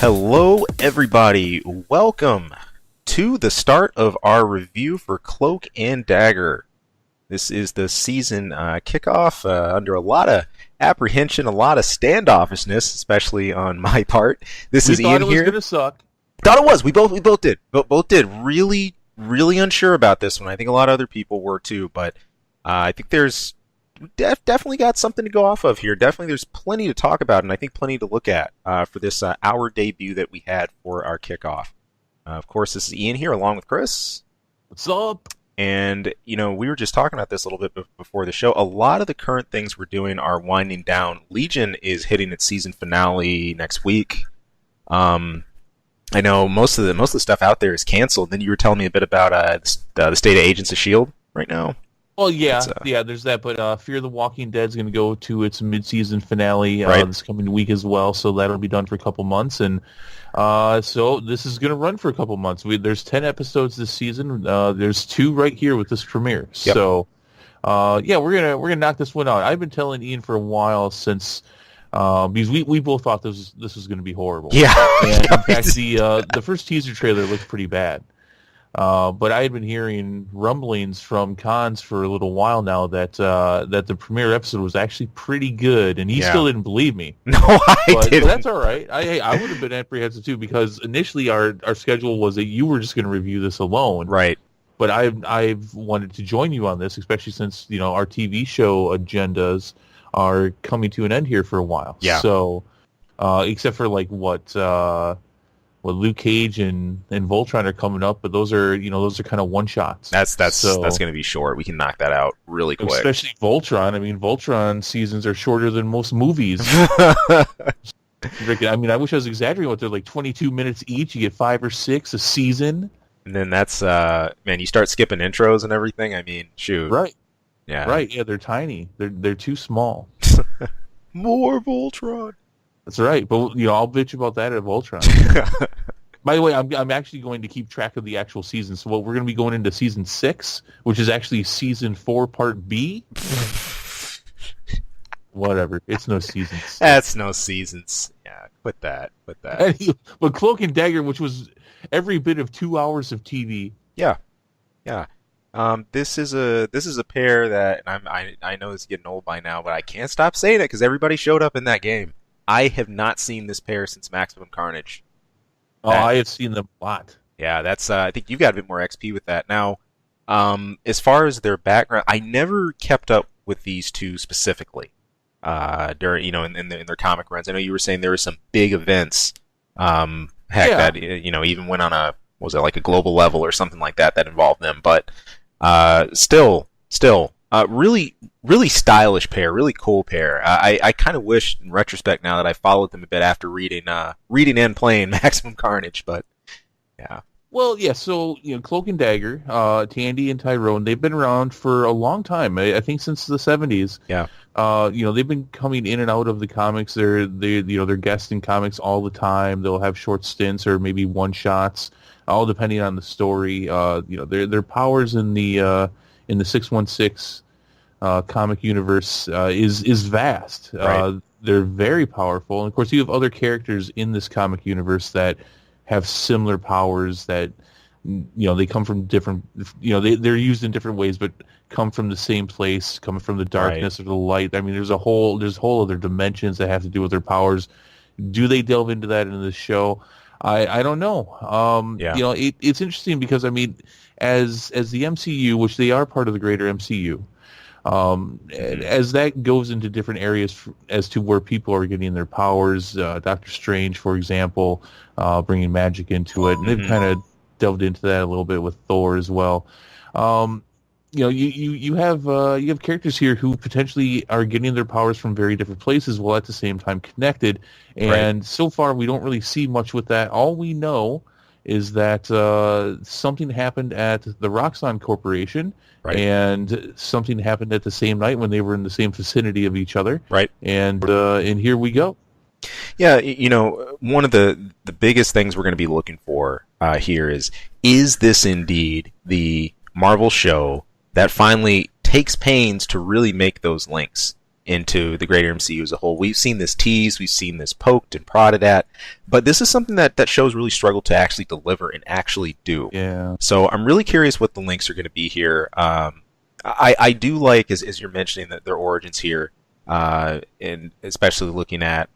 Hello, everybody. Welcome to the start of our review for Cloak and Dagger. This is the season kickoff under a lot of apprehension, a lot of standoffishness, especially on my part. This is Ian here. We thought it was going to suck. Thought it was. We both did. Both did. Really unsure about this one. I think a lot of other people were too, but I think there's definitely got something to go off of here. Definitely there's plenty to talk about, and I think plenty to look at for this our debut that we had for our kickoff. Of course, this is Ian here along with Chris. What's up? And, you know, we were just talking about this a little bit before the show. A lot of the current things we're doing are winding down. Legion is hitting its season finale next week. I know most of the stuff out there is canceled. Then you were telling me a bit about the state of Agents of S.H.I.E.L.D. right now. Well, yeah, there's that, but Fear the Walking Dead is going to go to its mid-season finale this coming week as well, so that'll be done for a couple months, and so this is going to run for a couple months. There's 10 episodes this season. There's 2 right here with this premiere. Yep. So, yeah, we're gonna knock this one out. I've been telling Ian for a while since because we both thought this was going to be horrible. Yeah, and in fact, the first teaser trailer looked pretty bad. But I had been hearing rumblings from cons for a little while now that the premiere episode was actually pretty good, and he still didn't believe me. No, I didn't. But that's all right. I would have been apprehensive too, because initially our schedule was that you were just going to review this alone. Right. But I've wanted to join you on this, especially since our TV show agendas are coming to an end here for a while. Yeah. So, except for Luke Cage and Voltron are coming up, but those are kind of one shots. That's going to be short. We can knock that out really quick. Especially Voltron. I mean, Voltron seasons are shorter than most movies. I mean, I wish I was exaggerating. What they're like 22 minutes each. You get 5 or 6 a season. And then that's man, you start skipping intros and everything. I mean, shoot. Right. Yeah. Right. Yeah, they're tiny. They're too small. More Voltron. That's right, but I'll bitch about that at Voltron. By the way, I'm actually going to keep track of the actual season. So we're going to be going into season 6, which is actually season 4, part B. Whatever, it's no seasons. That's no seasons. Yeah, quit that. But Cloak and Dagger, which was every bit of 2 hours of TV. Yeah. This is a pair that I know it's getting old by now, but I can't stop saying it because everybody showed up in that game. I have not seen this pair since Maximum Carnage. I have seen them a lot. Yeah, that's. I think you've got a bit more XP with that. Now, as far as their background, I never kept up with these two specifically. During in their comic runs, I know you were saying there were some big events. That even went on a like a global level or something like that involved them. But still. Really stylish pair, really cool pair. I kind of wish, in retrospect, now that I followed them a bit after reading and playing Maximum Carnage, but yeah. Well, yeah. So Cloak and Dagger, Tandy and Tyrone, they've been around for a long time. I think since the 70s. Yeah. They've been coming in and out of the comics. They're guests in comics all the time. They'll have short stints or maybe one shots, all depending on the story. Their powers in the 616. Comic universe is vast. Right. They're very powerful, and of course, you have other characters in this comic universe that have similar powers. That they come from different. They're used in different ways, but come from the same place, coming from the darkness or the light. I mean, there's whole other dimensions that have to do with their powers. Do they delve into that in this show? I don't know. It's interesting because I mean, as the MCU, which they are part of the greater MCU. As that goes into different areas as to where people are getting their powers, Doctor Strange, for example, bringing magic into it, and they've kind of delved into that a little bit with Thor as well. You have characters here who potentially are getting their powers from very different places while at the same time connected, and so far we don't really see much with that. All we know is that something happened at the Roxxon Corporation. Right. And something happened at the same night when they were in the same vicinity of each other. Right. And here we go. Yeah, one of the biggest things we're going to be looking for here is this indeed the Marvel show that finally takes pains to really make those links? into the greater MCU as a whole. We've seen this teased, we've seen this poked and prodded at, but this is something that shows really struggle to actually deliver and actually do. Yeah. So I'm really curious what the links are going to be here. I do like, as you're mentioning, that their origins here, and especially looking at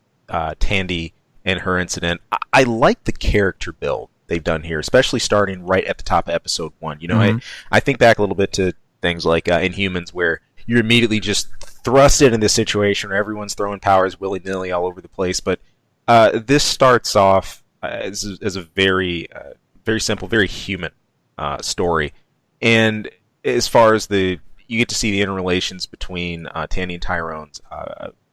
Tandy and her incident. I like the character build they've done here, especially starting right at the top of episode 1. You know, Mm-hmm. I think back a little bit to things like Inhumans, where you're immediately just thrust into this situation where everyone's throwing powers willy-nilly all over the place. But this starts off as a very simple, very human story. And as far as you get to see the interrelations between Tandy and Tyrone's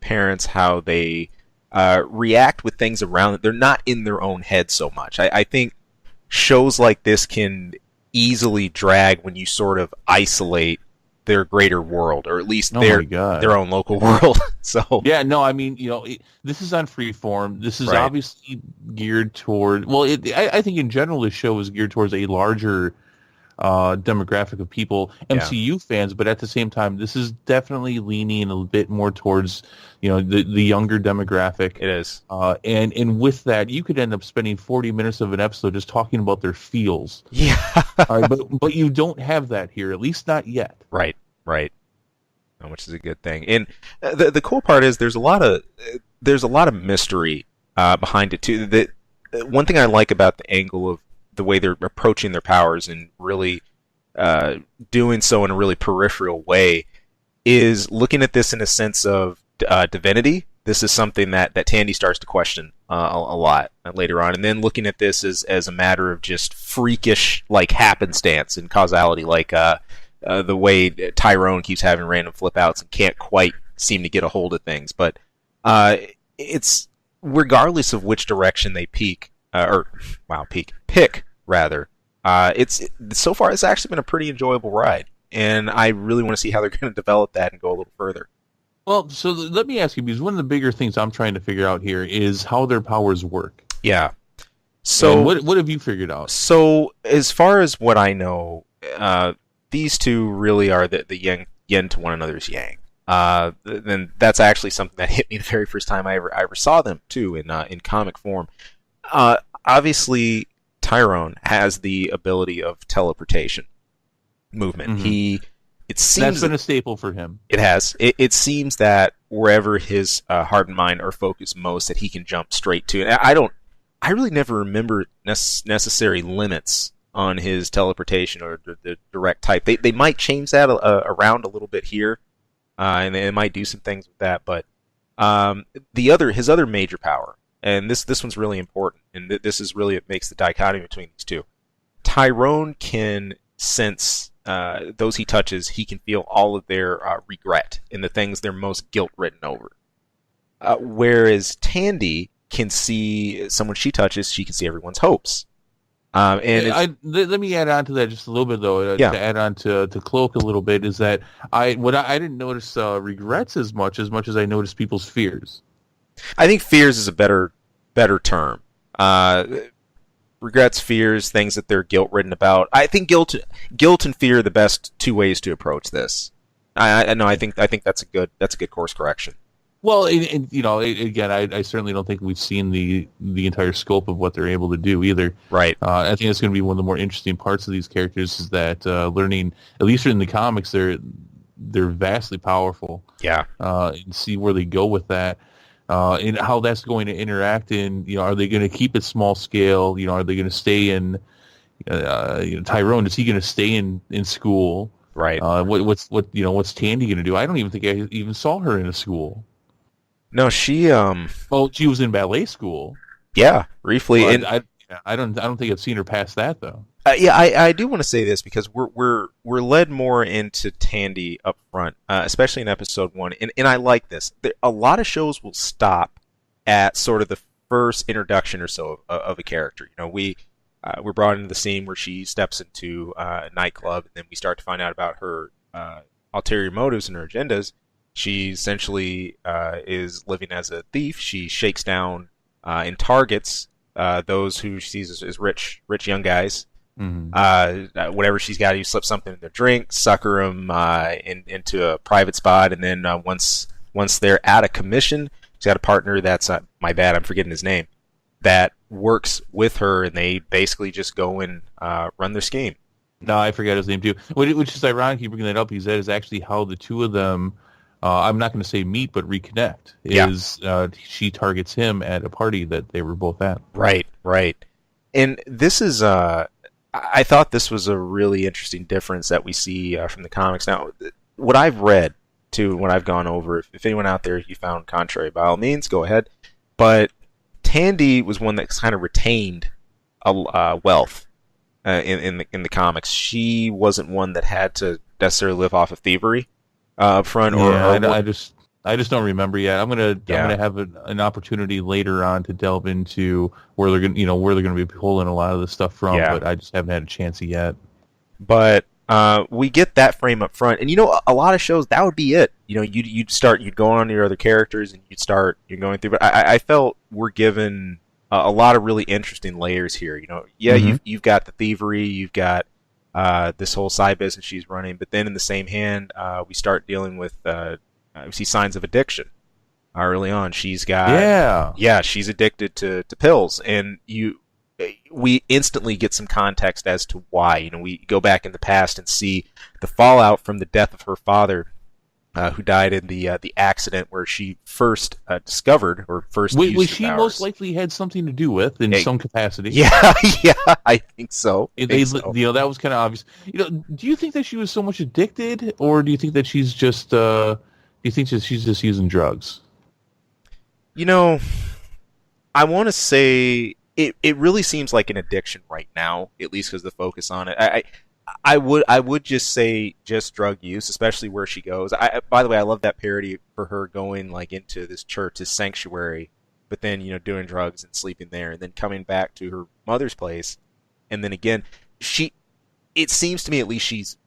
parents, how they react with things around them. They're not in their own head so much. I think shows like this can easily drag when you sort of isolate their greater world, or at least their own local world. So yeah, no, I mean, this is on Freeform. This is obviously geared toward. Well, I think in general this show is geared towards a larger demographic of people, MCU fans, but at the same time, this is definitely leaning a bit more towards the younger demographic. It is, and with that, you could end up spending 40 minutes of an episode just talking about their feels. Yeah, all right, but you don't have that here, at least not yet. Right. Which is a good thing. And the cool part is there's a lot of mystery behind it too. The one thing I like about the angle of the way they're approaching their powers and really doing so in a really peripheral way is looking at this in a sense of divinity. This is something that Tandy starts to question a lot later on, and then looking at this as a matter of just freakish like happenstance and causality, like the way Tyrone keeps having random flip outs and can't quite seem to get a hold of things. But it's regardless of which direction they pick rather. It's so far it's actually been a pretty enjoyable ride, and I really want to see how they're going to develop that and go a little further. Well, so let me ask you, because one of the bigger things I'm trying to figure out here is how their powers work. Yeah. So and what have you figured out? So as far as what I know, these two really are the yin to one another's yang. Then that's actually something that hit me the very first time I ever saw them too in comic form. Obviously, Tyrone has the ability of teleportation, movement. Mm-hmm. It seems that's been a staple for him. It has. It seems that wherever his heart and mind are focused most, that he can jump straight to. And I really never remember necessary limits on his teleportation or the direct type. They might change that around a little bit here, and they might do some things with that. But his other major power, and this one's really important, and this is really what makes the dichotomy between these two. Tyrone can sense those he touches. He can feel all of their regret and the things they're most guilt-ridden over. Whereas Tandy can see someone she touches, she can see everyone's hopes. Let me add on to that just a little bit, though. To add on to Cloak a little bit is that I didn't notice regrets as much as I noticed people's fears. I think fears is a better term. Regrets, fears, things that they're guilt-ridden about. I think guilt and fear are the best two ways to approach this. I think that's a good course correction. Well, again, I certainly don't think we've seen the entire scope of what they're able to do either. Right. I think that's going to be one of the more interesting parts of these characters is that learning, at least in the comics, they're vastly powerful. Yeah. And see where they go with that. And how that's going to interact in, are they going to keep it small scale? Are they going to stay in, Tyrone, is he going to stay in school? Right. What's Tandy going to do? I don't even think I even saw her in a school. No, she Well, she was in ballet school. Yeah, briefly. Well, I don't think I've seen her past that though. I do want to say this because we're led more into Tandy up front, especially in episode 1, and I like this. A lot of shows will stop at sort of the first introduction or so of a character. We're brought into the scene where she steps into a nightclub, and then we start to find out about her ulterior motives and her agendas. She essentially is living as a thief. She shakes down and targets those who she sees as rich young guys. Mm-hmm. Whatever she's got, you slip something in their drink, sucker them into a private spot, and then once once they're out of commission, she's got a partner that's my bad, I'm forgetting his name, that works with her, and they basically just go and run their scheme. No, I forgot his name too. Which is ironic you bring that up, because that is actually how the two of them, I'm not going to say meet, but reconnect. She targets him at a party that they were both at. Right. And this is, I thought this was a really interesting difference that we see from the comics. Now, what I've read, too, what I've gone over, if anyone out there you found contrary, by all means, go ahead. But Tandy was one that kind of retained wealth in the comics. She wasn't one that had to necessarily live off of thievery up front. I just don't remember yet. I'm gonna have an opportunity later on to delve into where they're gonna be pulling a lot of this stuff from, but I just haven't had a chance yet. But we get that frame up front, and a lot of shows that would be it. You'd go on to your other characters, and you're going through. But I felt we're given a lot of really interesting layers here. You've got the thievery, you've got this whole side business she's running, but then in the same hand, we start dealing with. We see signs of addiction early on. She's got she's addicted to pills, and we instantly get some context as to why. We go back in the past and see the fallout from the death of her father, who died in the accident where she first discovered or first used which her she powers. most likely had something to do with in some capacity. Yeah, I think so. That was kind of obvious. Do you think that she was so much addicted, or do you think that she's just she's just using drugs? I want to say it really seems like an addiction right now, at least because the focus on it. I would just say just drug use, especially where she goes. By the way, I love that parody for her going like into this church, this sanctuary, but then doing drugs and sleeping there, and then coming back to her mother's place, and then again, it seems to me at least she's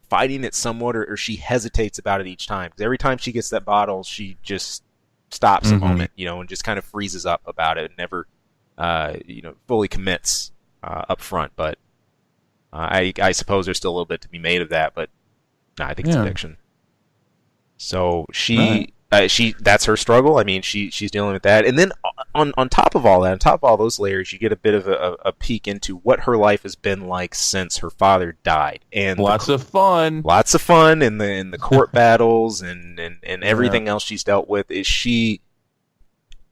fighting it somewhat, or she hesitates about it each time. Because every time she gets that bottle, she just stops a moment, and just kind of freezes up about it and never, fully commits up front. But I suppose there's still a little bit to be made of that. But I think it's addiction. So that's her struggle. I mean, she's dealing with that, and then on top of all that, on top of all those layers, you get a bit of a peek into what her life has been like since her father died, and lots of fun in the court battles and everything else she's dealt with. Is she?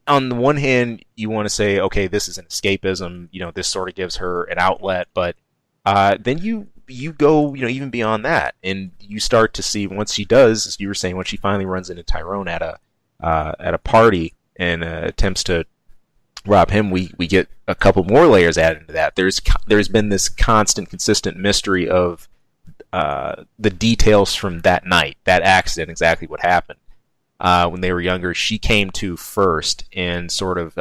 On the one hand, you want to say, okay, this is an escapism. This sort of gives her an outlet, but then you go, even beyond that, and you start to see once she does, as you were saying, when she finally runs into Tyrone at a party and attempts to rob him, we get a couple more layers added into that. There's been this constant, consistent mystery of the details from that night, that accident, exactly what happened when they were younger. She came to first and sort of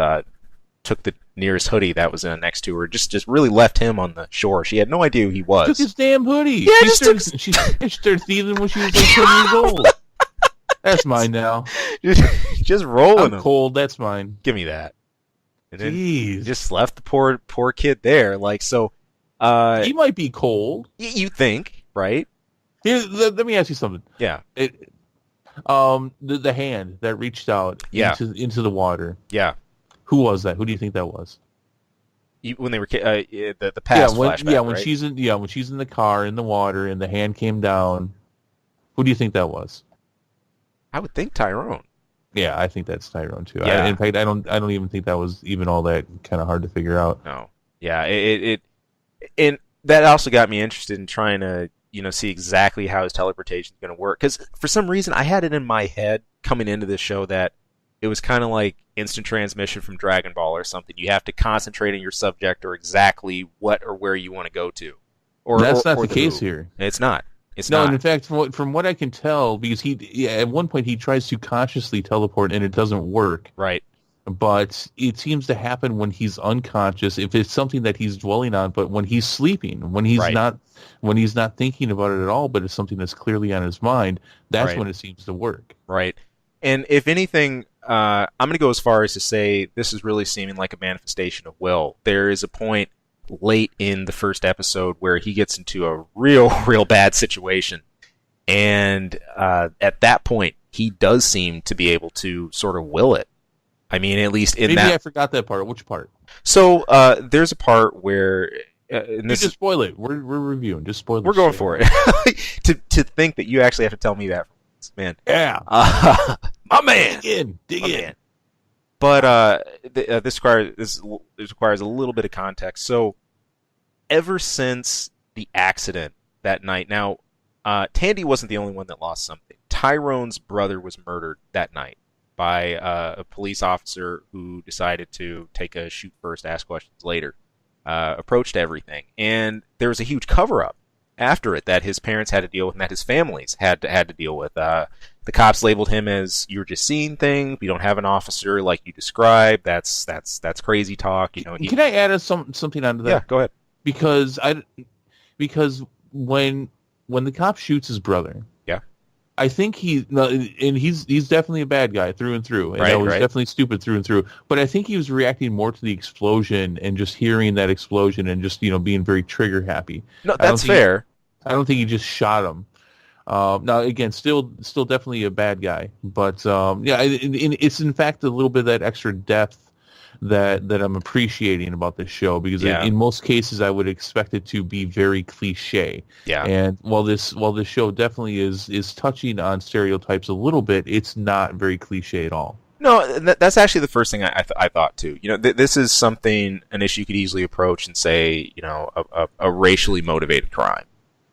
took the nearest hoodie that was next to her, just really left him on the shore. She had no idea who he was. Took his damn hoodie. Yeah, she started thieving when she was like 10 years old. That's mine now. Just rolling. I'm cold. That's mine. Give me that. And then Jeez. Just left the poor kid there. Like, so. He might be cold. You think, right? Let me ask you something. Yeah. The hand that reached out into the water. Yeah. Who was that? Who do you think that was? When they were the past flashback, when right? she's in the car in the water and the hand came down. Who do you think that was? I would think Tyrone. Yeah, I think that's Tyrone too. Yeah. In fact, I don't even think that was even all that kind of hard to figure out. No. Yeah, and that also got me interested in trying to see exactly how his teleportation is going to work, because for some reason I had it in my head coming into this show that it was kind of like instant transmission from Dragon Ball or something. You have to concentrate on your subject or exactly what or where you want to go to. That's not the case here. It's not. No, and in fact, from what I can tell, because at one point he tries to consciously teleport and it doesn't work. Right. But it seems to happen when he's unconscious, if it's something that he's dwelling on, but when he's sleeping, when he's not thinking about it at all, but it's something that's clearly on his mind, that's when it seems to work. Right. And if anything, I'm going to go as far as to say this is really seeming like a manifestation of will. There is a point late in the first episode where he gets into a real bad situation. And at that point, he does seem to be able to sort of will it. I mean, at least in Maybe that. I forgot that part. Which part? So there's a part where. And this just spoil it. We're reviewing. Just spoil it. We're going for it. to think that you actually have to tell me that, man. Yeah. My man. Dig in. But this requires a little bit of context. So, ever since the accident that night, now, Tandy wasn't the only one that lost something. Tyrone's brother was murdered that night by a police officer who decided to take a shoot first, ask questions later. Approached everything, and there was a huge cover-up after it that his parents had to deal with and that his families had to deal with. The cops labeled him as, "You're just seeing things. We don't have an officer like you described. That's crazy talk." You know. Can I add something onto that? Yeah, go ahead. Because when the cop shoots his brother, I think he's definitely a bad guy through and through, and that was definitely stupid through and through. But I think he was reacting more to the explosion and just hearing that explosion and just being very trigger happy. No, that's fair. I don't think he just shot him. Now again, still definitely a bad guy, but it's in fact a little bit of that extra depth that I'm appreciating about this show, because in most cases I would expect it to be very cliche. Yeah. And while this show definitely is touching on stereotypes a little bit, it's not very cliche at all. No, that's actually the first thing I thought too. This is an issue you could easily approach and say, a racially motivated crime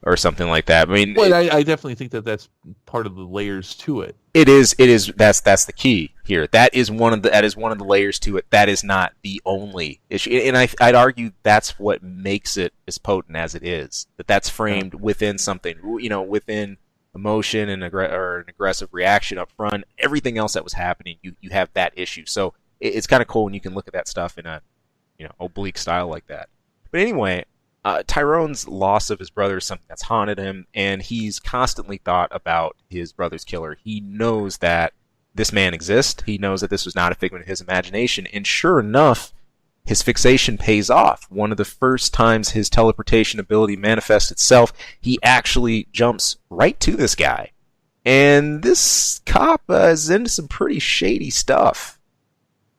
or something like that. I mean, well, I definitely think that that's part of the layers to it. It is. That's the key here. That is one of the layers to it. That is not the only issue, and I'd argue that's what makes it as potent as it is. That's framed within something, within emotion and an aggressive reaction up front. Everything else that was happening, you have that issue. So it's kind of cool when you can look at that stuff in a oblique style like that. But anyway. Tyrone's loss of his brother is something that's haunted him, and he's constantly thought about his brother's killer. He knows that this man exists. He knows that this was not a figment of his imagination, and sure enough, his fixation pays off. One of the first times his teleportation ability manifests itself, he actually jumps right to this guy. And this cop is into some pretty shady stuff.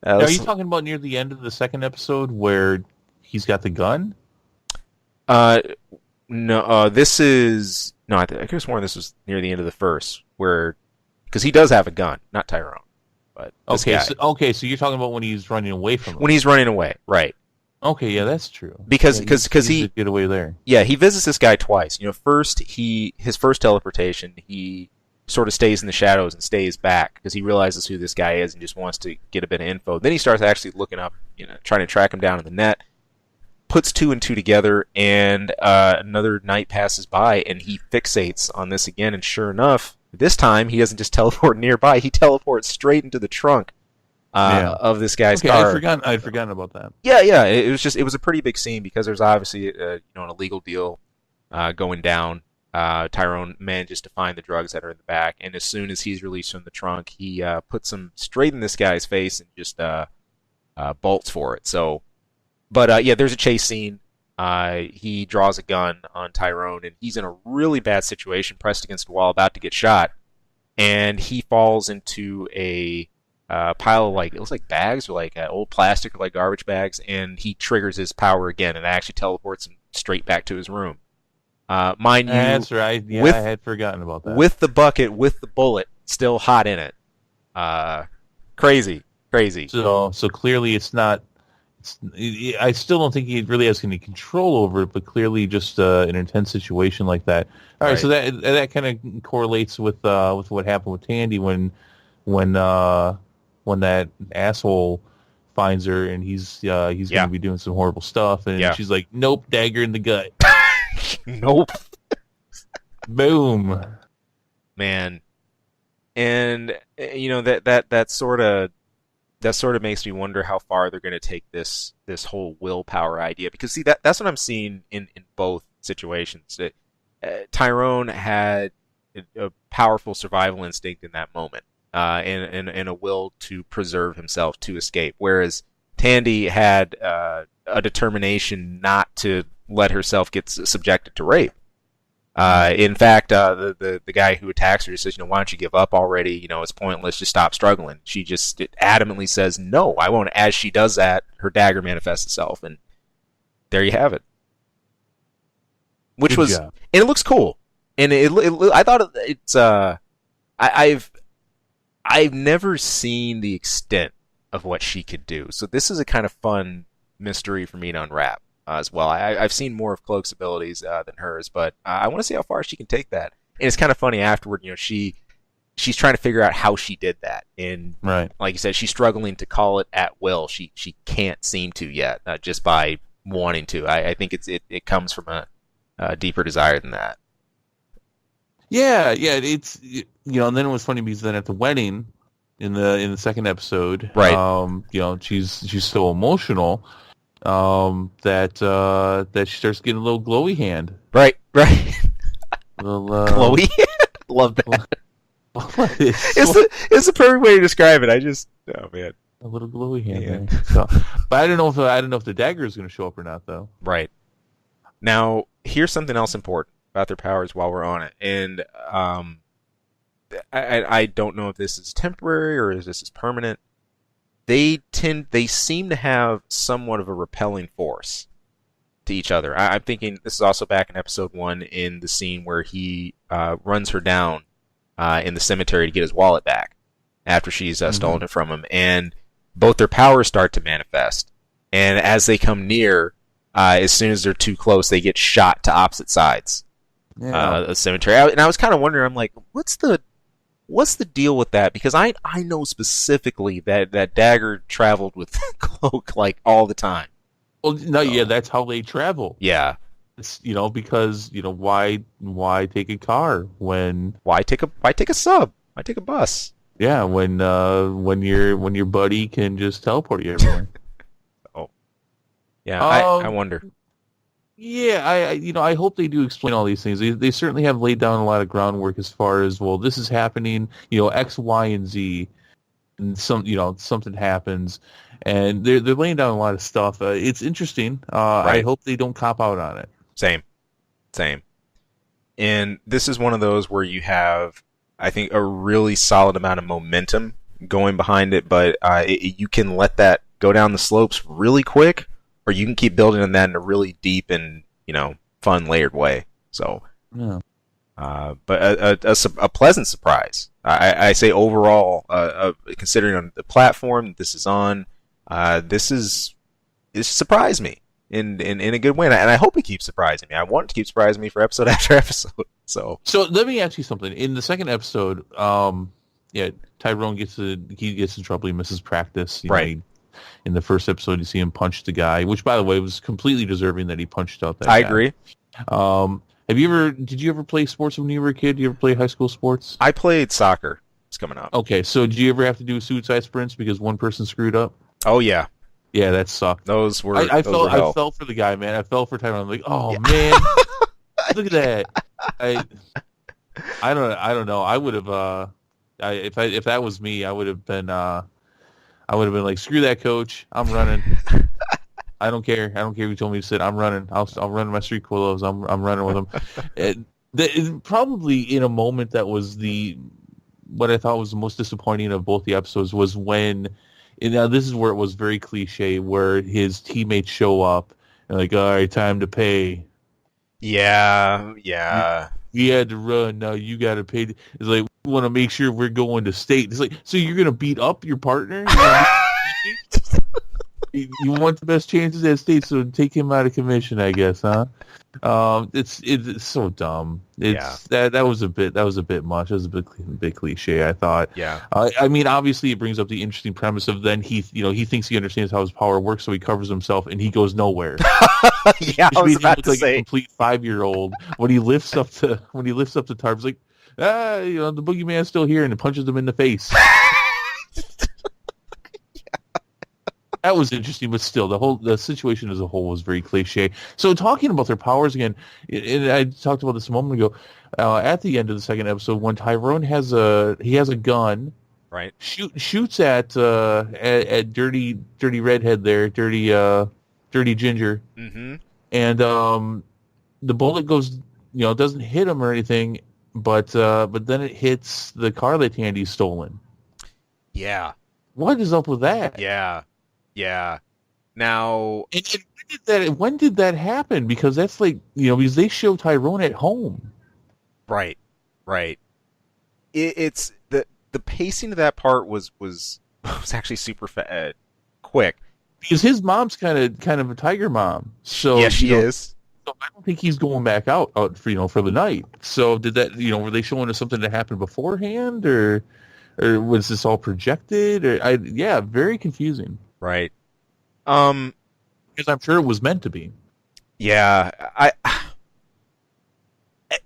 Now, are you talking about near the end of the second episode where he's got the gun? No, this is... No, I could have sworn this was near the end of the first, where... Because he does have a gun, not Tyrone. But so you're talking about when he's running away from him. When he's running away, right. Okay, yeah, that's true. Because he... get away there. Yeah, he visits this guy twice. First, his first teleportation, he sort of stays in the shadows and stays back, because he realizes who this guy is and just wants to get a bit of info. Then he starts actually looking up, trying to track him down in the net. Puts two and two together, and another night passes by, and he fixates on this again. And sure enough, this time he doesn't just teleport nearby; he teleports straight into the trunk of this guy's car. I'd forgotten about that. Yeah. It was a pretty big scene, because there's obviously an illegal deal going down. Tyrone manages to find the drugs that are in the back, and as soon as he's released from the trunk, he puts them straight in this guy's face and just bolts for it. So. But there's a chase scene. He draws a gun on Tyrone, and he's in a really bad situation, pressed against a wall, about to get shot. And he falls into a pile of, it looks like bags, or old plastic, or garbage bags, and he triggers his power again, and actually teleports him straight back to his room. Mind you, that's right. Yeah, I had forgotten about that. With the bucket, with the bullet still hot in it. Crazy. So clearly it's not. I still don't think he really has any control over it, but clearly just an intense situation like that. All right, so that kind of correlates with what happened with Tandy when that asshole finds her, and he's going to be doing some horrible stuff, and she's like, "Nope, dagger in the gut." Nope. Boom. Man, and that sort of makes me wonder how far they're going to take this whole willpower idea. Because see, that's what I'm seeing in both situations. Tyrone had a powerful survival instinct in that moment, and a will to preserve himself, to escape. Whereas Tandy had a determination not to let herself get subjected to rape. In fact, the guy who attacks her says, why don't you give up already? It's pointless. Just stop struggling. She just adamantly says, no, I won't. As she does that, her dagger manifests itself, and there you have it. Which Good was, job. and it looks cool. And I thought it's I've never seen the extent of what she could do. So this is a kind of fun mystery for me to unwrap as well. I've seen more of Cloak's abilities than hers, but I want to see how far she can take that. And it's kind of funny afterward. She's trying to figure out how she did that, and Right. like you said, she's struggling to call it at will. She can't seem to yet, just by wanting to. I think it comes from a deeper desire than that. Yeah, yeah. And then it was funny because then at the wedding in the second episode, Right. She's so emotional that she starts getting a little glowy hand. Right. Little, Chloe, love that. it's It's the perfect way to describe it. Oh man. a little glowy hand Yeah. there. So, but I don't know if the dagger is going to show up or not, though. Right. Now, here's something else important about their powers while we're on it, and I don't know if this is temporary or if this is permanent. They seem to have somewhat of a repelling force to each other. I'm thinking this is also back in episode 1 in the scene where he runs her down in the cemetery to get his wallet back after she's stolen it from him, and both their powers start to manifest. And as they come near, as soon as they're too close, they get shot to opposite sides of the cemetery. And I was kind of wondering, I'm like, what's the deal with that? Because I know specifically that Dagger traveled with Cloak like all the time. Well, no, yeah, that's how they travel. Yeah. It's, because why take a car when Why take a sub? Why take a bus? yeah when your buddy can just teleport you everywhere. Oh, yeah. I Um, wonder. Yeah, I hope they do explain all these things. They certainly have laid down a lot of groundwork as far as, well, this is happening, X, Y, and Z, and something happens, and they're laying down a lot of stuff. It's interesting. I Right. hope they don't cop out on it. Same. And this is one of those where you have, I think, a really solid amount of momentum going behind it, but you can let that go down the slopes really quick, or you can keep building on that in a really deep and fun layered way. So, Yeah. but a pleasant surprise. I say overall, considering on the platform this is on, this surprised me in a good way, and I hope it keeps surprising me. I want it to keep surprising me for episode after episode. So let me ask you something. In the second episode, Tyrone gets in trouble. He misses practice. Right. In the first episode, you see him punch the guy, which, by the way, was completely deserving that he punched out that I guy. agree. Did you ever play sports when you were a kid? Did you ever play high school sports? I played soccer. It's coming up. Okay, so did you ever have to do suicide sprints because one person screwed up? Oh yeah, Yeah, that sucked. those were. I those were hell. I felt for the guy, man. I felt for Tyrone. I'm like, oh man, look at that. I don't know. I would have if that was me, I would have been like, screw that, coach. I'm running. I don't care. I don't care if you told me to sit. I'm running. I'll run my street clothes. I'm running with them. Probably in a moment that was what I thought was the most disappointing of both the episodes was when, and now this is where it was very cliche, where his teammates show up and like, all right, time to pay. Yeah. We had to run. Now you got to pay. It's like, we want to make sure we're going to state. It's like, so you're gonna beat up your partner? You want the best chances at state, so take him out of commission, I guess, huh? It's so dumb. That was a bit much. That was a bit cliche, I thought. Yeah. I mean, obviously, it brings up the interesting premise of then he thinks he understands how his power works, so he covers himself and he goes nowhere. Yeah, I was about to like say. a complete 5-year-old when he lifts up the tarp. He's like, the boogeyman's still here, and it punches him in the face. That was interesting, but still, the situation as a whole was very cliche. So, talking about their powers again, and I talked about this a moment ago. At the end of the second episode, when Tyrone has a gun, Right. shoots at dirty redhead there, dirty ginger, Mm-hmm. and the bullet goes it doesn't hit him or anything, but then it hits the car that Tandy's stolen. Yeah, What is up with that? yeah, yeah. Now, And when did that happen? Because that's like, because they show Tyrone at home. right, right. It's the pacing of that part was was actually quick. Because his mom's kind of a tiger mom. So Yes, she is. so I don't think he's going back out for the night. So did that, were they showing us something that happened beforehand, or was this all projected? Yeah, very confusing. Right. Because I'm sure it was meant to be. Yeah, I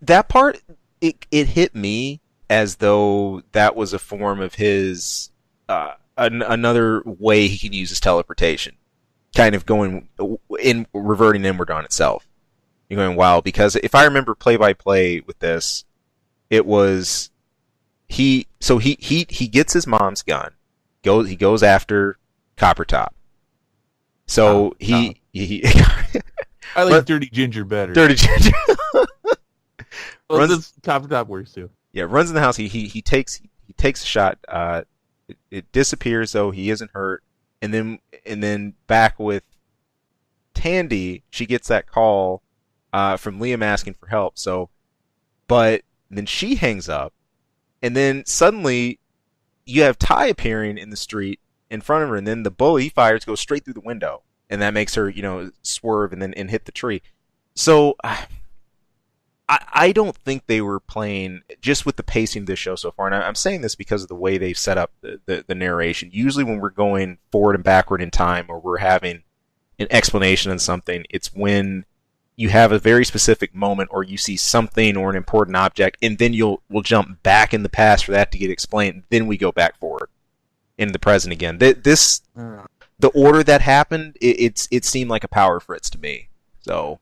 that part it hit me as though that was a form of his another way he can use his teleportation, kind of going in reverting inward on itself. You're going, wow, because if I remember play by play with this, it was he gets his mom's gun, he goes after Copper Top. So he I like Dirty Ginger better. Dirty Ginger. Well, Copper Top works too. Yeah, runs in the house. He takes a shot. It disappears though. He isn't hurt. And then back with Tandy, she gets that call from Liam asking for help. So, but then she hangs up, and then suddenly you have Ty appearing in the street in front of her, and then the bullet he fires goes straight through the window, and that makes her swerve and hit the tree. So. I don't think they were playing just with the pacing of this show so far, and I'm saying this because of the way they've set up the narration. Usually when we're going forward and backward in time, or we're having an explanation on something, it's when you have a very specific moment, or you see something or an important object, and then we'll jump back in the past for that to get explained, and then we go back forward in the present again. The order that happened, it seemed like a power fritz to me. So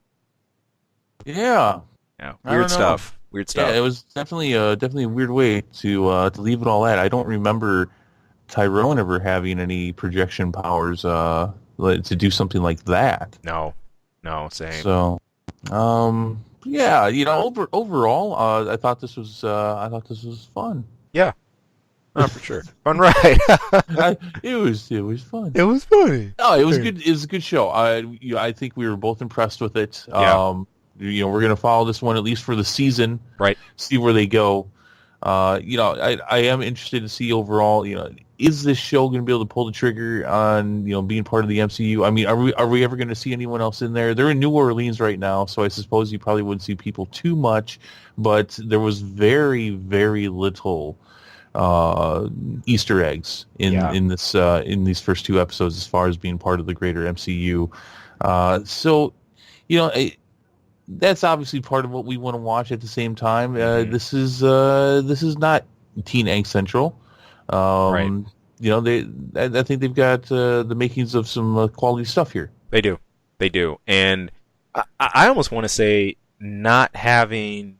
yeah. Yeah, weird stuff. Weird stuff. Yeah, it was definitely a weird way to leave it all at. I don't remember Tyrone ever having any projection powers to do something like that. No, same. So, yeah, overall, I thought this was fun. Yeah, for sure. Fun ride. It was fun. It was funny. No, it was good. It was a good show. I think we were both impressed with it. Yeah. We're going to follow this one at least for the season, right? See where they go. I am interested to see overall. Is this show going to be able to pull the trigger on being part of the MCU? I mean, are we ever going to see anyone else in there? They're in New Orleans right now, so I suppose you probably wouldn't see people too much. But there was very, very little Easter eggs in these first two episodes as far as being part of the greater MCU. So that's obviously part of what we want to watch at the same time. This is not Teen Angst Central. Right. I think they've got the makings of some quality stuff here. They do. And I almost want to say not having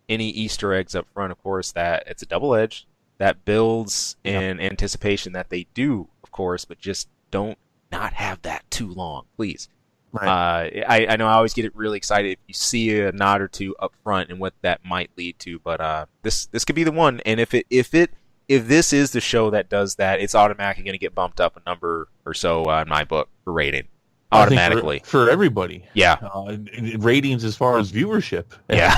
any Easter eggs up front, of course, that it's a double edge that builds in anticipation that they do, of course, but just don't not have that too long, please. Right. I know I always get really excited if you see a nod or two up front and what that might lead to, but this could be the one. And if this is the show that does that, it's automatically going to get bumped up a number or so in my book for rating. Automatically for everybody. Yeah. Ratings as far as viewership. Yeah.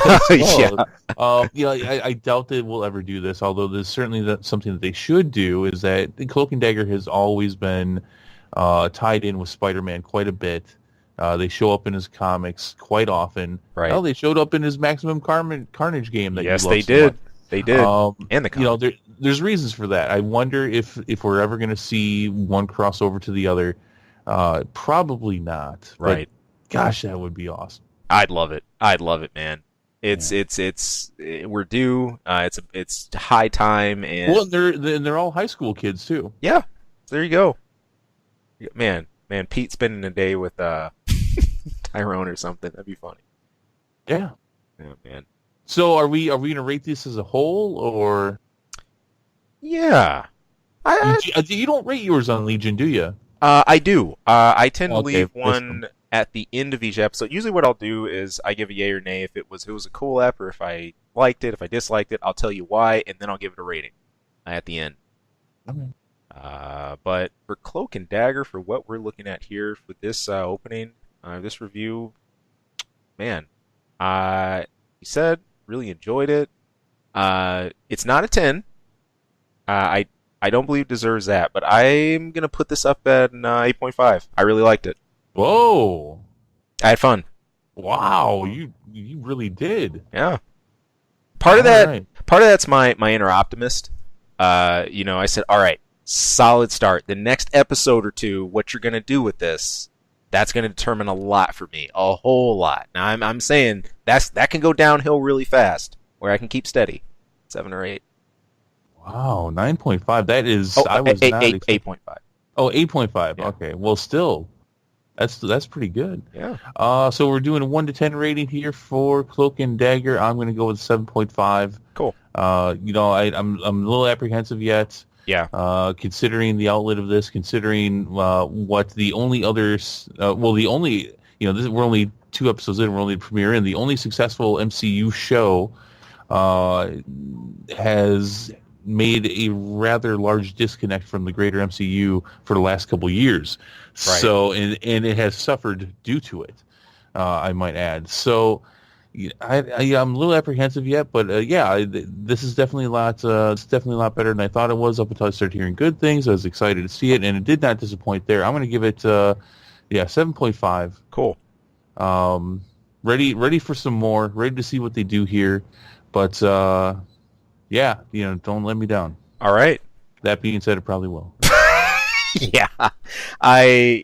I doubt they will ever do this, although there's certainly something that they should do, is that Cloak and Dagger has always been tied in with Spider-Man quite a bit. They show up in his comics quite often. Right. Well, they showed up in his Maximum Carnage game. Yes, they did. They did. And the comic. There's reasons for that. I wonder if we're ever going to see one crossover to the other. Probably not. Right. But, gosh, that would be awesome. I'd love it, man. We're due. It's high time, and well, they're all high school kids too. Yeah. There you go. Man, Pete spending a day with Tyrone or something. That'd be funny. Yeah. Yeah, man. So are we gonna rate this as a whole, or? Yeah. You don't rate yours on Legion, do you? I do. I tend to leave one at the end of each episode, usually what I'll do is I give a yay or nay if it was a cool ep, or if I liked it, if I disliked it, I'll tell you why, and then I'll give it a rating at the end. Okay. But for Cloak and Dagger, for what we're looking at here for this opening, this review, man, he said really enjoyed it. It's not a 10. I don't believe it deserves that, but I'm gonna put this up at an 8.5. I really liked it. Whoa! I had fun. Wow, you really did. Yeah. Part of that's my inner optimist. I said, all right, solid start. The next episode or two, what you're gonna do with this, that's gonna determine a lot for me, a whole lot. Now I'm saying that can go downhill really fast, where I can keep steady, 7 or 8. Wow, 9.5. That is, I was 8.5. Oh, 8.5. Yeah. Okay, well, still, that's pretty good. Yeah. So we're doing a 1 to 10 rating here for Cloak and Dagger. I'm going to go with 7.5. Cool. I'm a little apprehensive yet. Yeah. Considering the outlet of this, considering what the only others, we're only 2 episodes in, we're only the premiere in. The only successful MCU show has made a rather large disconnect from the greater MCU for the last couple of years. Right. So, and it has suffered due to it, I might add. So, I'm a little apprehensive yet, but this is definitely a lot. It's definitely a lot better than I thought it was up until I started hearing good things. I was excited to see it, and it did not disappoint there. I'm going to give it, 7.5. Cool. Ready for some more. Ready to see what they do here, but don't let me down. All right. That being said, it probably will. Yeah.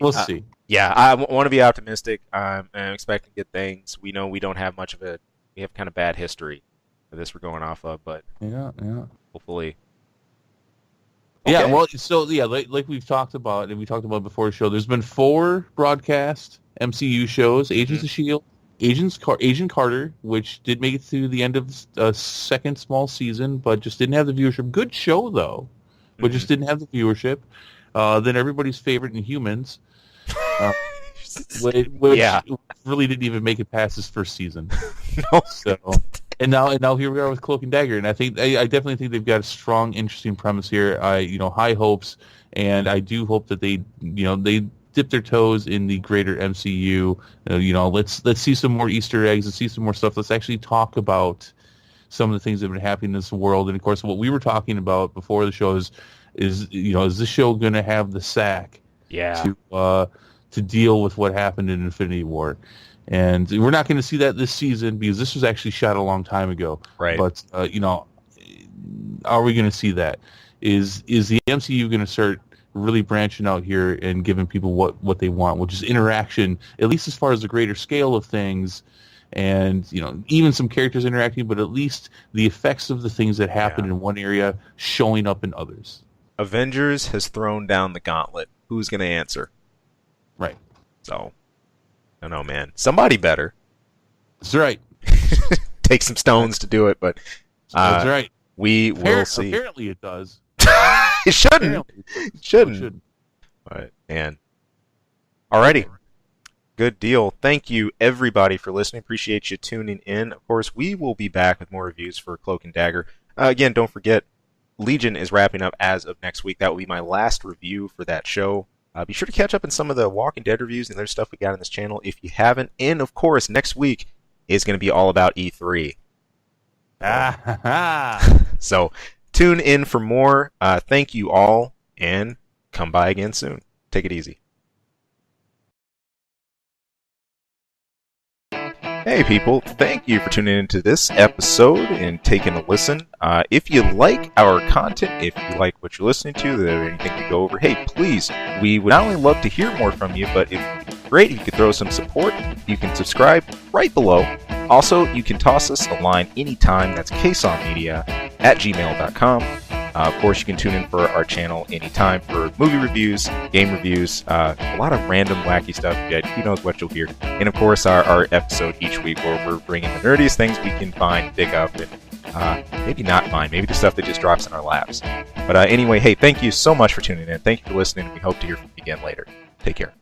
We'll see. Yeah, I want to be optimistic. I'm expecting good things. We know we don't have much of we have kind of bad history for this we're going off of, but yeah. Hopefully. Okay. Yeah, well, so like we've talked about, and we talked about before the show, there's been 4 broadcast MCU shows: Agents of S.H.I.E.L.D., Agent Carter, which did make it to the end of a second small season, but just didn't have the viewership. Good show, though, but just didn't have the viewership. Then everybody's favorite Inhumans, which really didn't even make it past his first season. No. So, and now here we are with Cloak and Dagger, and I definitely think they've got a strong, interesting premise here. High hopes, and I do hope that they dip their toes in the greater MCU. Let's see some more Easter eggs. Let's see some more stuff. Let's actually talk about some of the things that have been happening in this world. And of course, what we were talking about before the show is this show going to have the sack? Yeah. To deal with what happened in Infinity War. And we're not going to see that this season because this was actually shot a long time ago. Right. But are we going to see that? Is the MCU going to start really branching out here and giving people what they want, which is interaction, at least as far as the greater scale of things, and even some characters interacting, but at least the effects of the things that happen in one area showing up in others. Avengers has thrown down the gauntlet. Who's going to answer? Right. So, I don't know, man. Somebody better. That's right. Take some stones to do it, but that's right. We will see. Apparently it does. It shouldn't. It shouldn't. But, man. Alrighty. Good deal. Thank you, everybody, for listening. Appreciate you tuning in. Of course, we will be back with more reviews for Cloak and Dagger. Again, don't forget, Legion is wrapping up as of next week. That will be my last review for that show. Be sure to catch up on some of the Walking Dead reviews and other stuff we got on this channel if you haven't. And, of course, next week is going to be all about E3. So, tune in for more. Thank you all, and come by again soon. Take it easy. Hey people, thank you for tuning into this episode and taking a listen. If you like our content, if you like what you're listening to, or anything we go over, hey, please, we would not only love to hear more from you, but great if you could throw some support. You can subscribe right below. Also, you can toss us a line anytime. That's ksongmedia@gmail.com. Of course, you can tune in for our channel anytime for movie reviews, game reviews, a lot of random wacky stuff. Who knows what you'll hear. And of course, our episode each week where we're bringing the nerdiest things we can find, pick up, and maybe not find. Maybe the stuff that just drops in our laps. But anyway, hey, thank you so much for tuning in. Thank you for listening. We hope to hear from you again later. Take care.